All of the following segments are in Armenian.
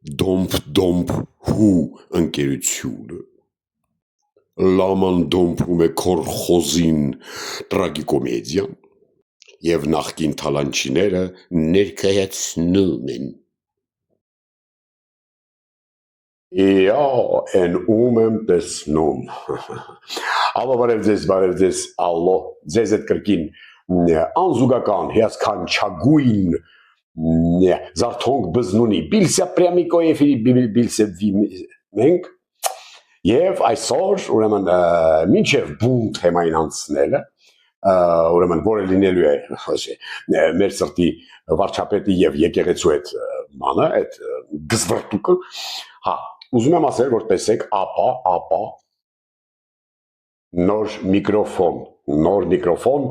Դոմփ հու ընկերությունը լաման դոմփում է քորխոզին տրագիկոմեդիան և նախկին թալանչիները ներկայացնում են Իա են եմ տեսնում Ալո բարև ձեզ ալո ձեզ էդ կրկին անզուգական հիասքանչագույն Զարթոնք բզնունի Բիլսյա պրյամիկոյ բիլսյա մենք Եվ այսօր ուրեմն մինչև բուն թեմային անցնելը ուրեմն որը լինելու է մեր սրտի վարչապետի եւ եկեղեցու այդ մանը այդ գզվրտուկը հա ուզում եմ ասել որ տեսեք ապա նոր միկրոֆոն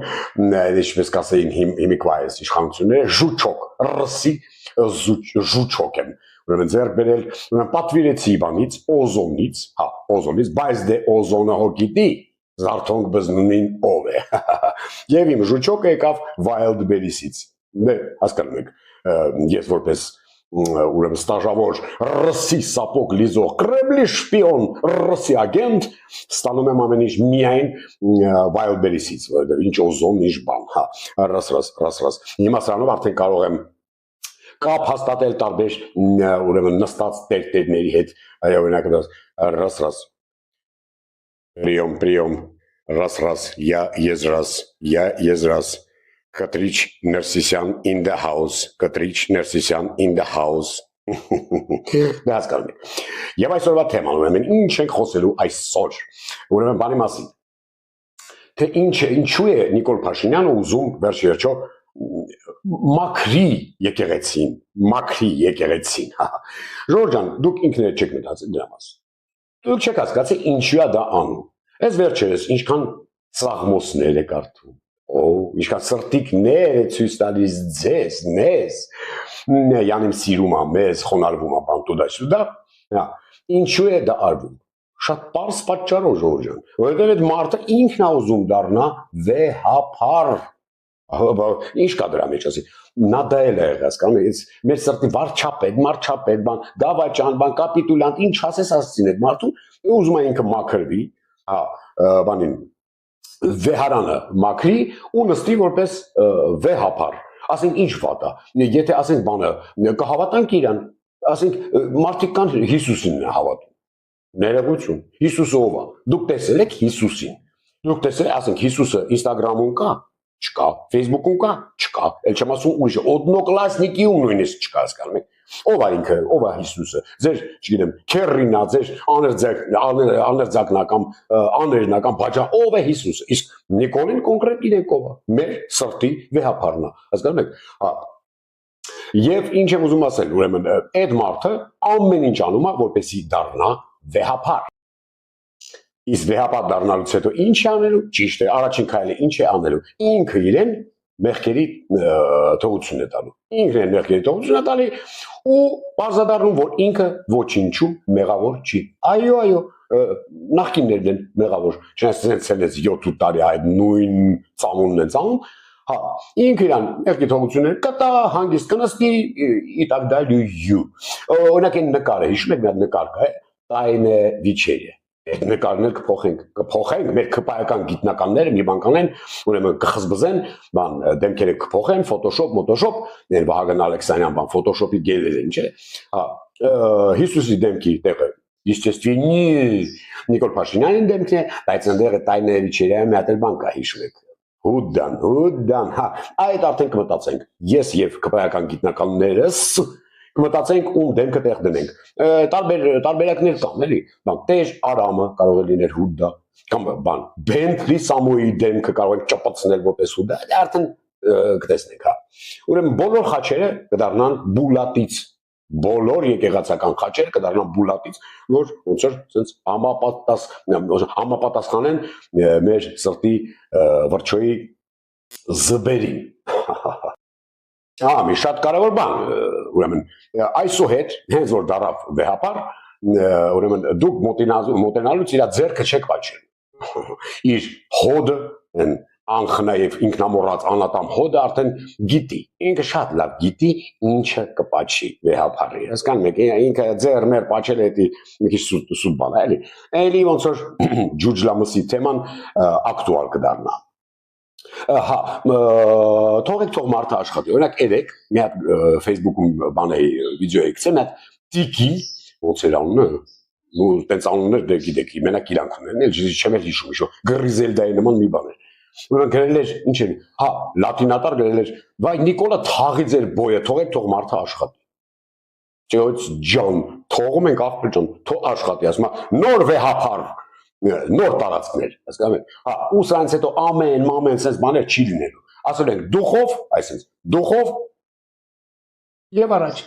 ինչպես կասեին հիմիկվա այս իշխանությունները ժուչոկ ռսի ժուչոկ են ուրեմն ձեռք բերել ուրեմն պատվիրեցի բանից օզոնից բայց դե օզոնը հո գիտի Զարթոնք բզնունին ով է եւ իմ ժուչոկը եկավ Wildberries-ից դե հասկանում եք ես որպես ուրեմն ստաժավոր ռսի սապոկ լիզող Կրեմլի շպիոն ռսի ագենտ ստանում եմ ամեն ինչ միայն Wildberries-ից որովհետեւ ինչ օզոն ինչ բան ռաս հիմա սրանով արդեն կարող եմ կապ հաստատել տարբեր ուրեմն նստած տերտերների հետ օրինակ ռաս Прием, раз, я езрас, Катрич Нерсисян in the house, Դա հասկանում եք։ Եվ այսօրվա թեման ուրեմն ինչ ենք խոսելու այսօր։ Ուրեմն բանի մասին։ Թե ինչու է Նիկոլ Փաշինյանը ուզում վերջիվերջո մաքրի եկեղեցին։ Ժորժ ջան, դուք ինքներդ չեք մտածել դրա մասին։ Դուք չեք հասկացել ինչու է դա անում։ Այս վերջերս ինչքան սաղմոսներ եք արթում։ Ինչքան սրտիկներ է ցույց տալիս ձեզ, մեզ։ Յանիմ սիրում ա, մեզ խոնարհվում ա բանտուդա։ Ինչու է դա արվում։ Շատ պարզ պատճառով Ժորժ ջան, որովհետև այդ մարդը ինքն ա ուզում դառնա վեհապար։ Ինչ կա դրա մեջ ասի։ Նա դա էլ է հասկանում ես մեր սրտի վարչապետ, դավաճան, կապիտուլյանտ, ինչ ասես ասեցին այդ մարդուն, ուզում է ինքը մաքրվի, բանին վեհարանը մաքրի ու նստի որպես վեհապար։ Ասենք ինչ վատ է։ Եթե ասենք բանը կհավատանք իրան, ասենք մարդիկ կան Հիսուսին հավատում։ Ներողություն, Հիսուսը ով է։ Դուք տեսել եք Հիսուսին։ Դուք տեսել եք, ասենք Հիսուսը Instagram-ում կա, չկա, Facebook-ում կա, չկա, էլ չեմ ասում ուրիշը, օդնոկլասնիկիում նույնիսկ չկա, հասկանում եք։ Ով է ինքը, ով է Հիսուսը։ Ձեր, չգիտեմ, քերրին է, ձեր աներձակնական, աներնական բաժան, ով է Հիսուսը։ Իսկ Նիկոլին կոնկրետ իրենք ով է։ Մեր սրտի վեհապարն է, հասկանում եք։ Եվ ինչ եմ ուզում ասել, ուրեմն այդ մարդը ամեն ինչ անում է, որպեսզի դառնա վեհապար։ Իսկ վեհապար դառնալուց հետո ինչ է անելու, ճիշտ է, առաջին քայլը ինչ է անելու, ինքը իրեն մեղքերի թողություն է տալու, ինքն է մեղքերի թողություն է տալի ու բարձրադառնում, որ ինքը ոչինչու մեղավոր չի, այո, նախկիններն են մեղավոր, չնայած ցելես 7 տարի այդ նույն ծամոնն են ծամում, ինքը իրան մեղքի թողություններ կտա, հանգիստ կնստի, и так далее, օրինակ այն նկարը, հիշում եք մի հատ նկար կա, տայնե վիչերը Այդ նկարներ կփոխենք, մեր քպայական գիտնականները մի բան կանեն, ուրեմն կխզբզեն, բան դեմքերը կփոխեն, Photoshop, ներ Վահագն Ալեքսանյան բան Photoshop-ի գելեր են, չէ։ Հիսուսի դեմքի տեղը естественно Նիկոլ Փաշինյանի դեմքն է, բայց այնտեղ տայների չերայ մի հատ բան կա հիշում եք։ Հուդան, այդ արդեն կմտածենք։ Ես եւ քպայական գիտնականներս կմտածենք ում դեմքը տեղ դնենք։ Տարբերակներ կան, էլի։ Բան Տեր Արամը կարող է լինել Հուդա, կամ բան Բենթլի Սամոյի դեմքը կարող է ճպցնել որպես Հուդա, դա արդեն կտեսնենք, Ուրեմն բոլոր խաչերը կդառնան բուլատից, բոլոր եկեղեցական խաչերը կդառնան բուլատից, որ ոնց որ sense համապատասխանեն մեր սրտի վրչոյի զբերին։ Մի շատ կարևոր բան, ուրեմն այսուհետ, հենց որ դարավ վեհապար, ուրեմն դուք մոտենալուց իր ձեռքը չեք պաչել, իր հոդը, անխնայ եւ ինքնամոռաց անատամ հոդը արդեն գիտի, ինքը շատ լավ գիտի ինչը կպաչի վեհապարի, հասկանում եք, ինքը ձեռներ պաչել է դի մի քիչ սուտ բան է, էլի ոնց որ ջուջլամսի թեման ակտուալ կդառնա։ Հա, թողեք թող մարդը աշխատի, օրինակ երեք մի հատ Facebook-ում բան էի վիդեո էի գցել, մի հատ տիկի ոնց էր անունը, ու տենց անուններ դե գիտեք, մենակ իրանք ունեն, էլ չեմ էլ հիշում, իշո Գրիզելդայի նման մի բան է։ Ուրեմն գրել էր, ինչ էր, հա, լատինատար գրել էր, վայ Նիկոլա թաղի ձեր բոյը, թողեք թող մարդը աշխատի։ Ջոյց ջան, թողում ենք աղբյուր ջան, թող աշխատի, ասում է նոր վեհապար, նոր տարածքներ, հասկանում եք։ Հա, ու սրանց հետո ամեն sense բաներ չի լինելու։ Ասել են դուխով, այսինքն դուխով եւ առաջ։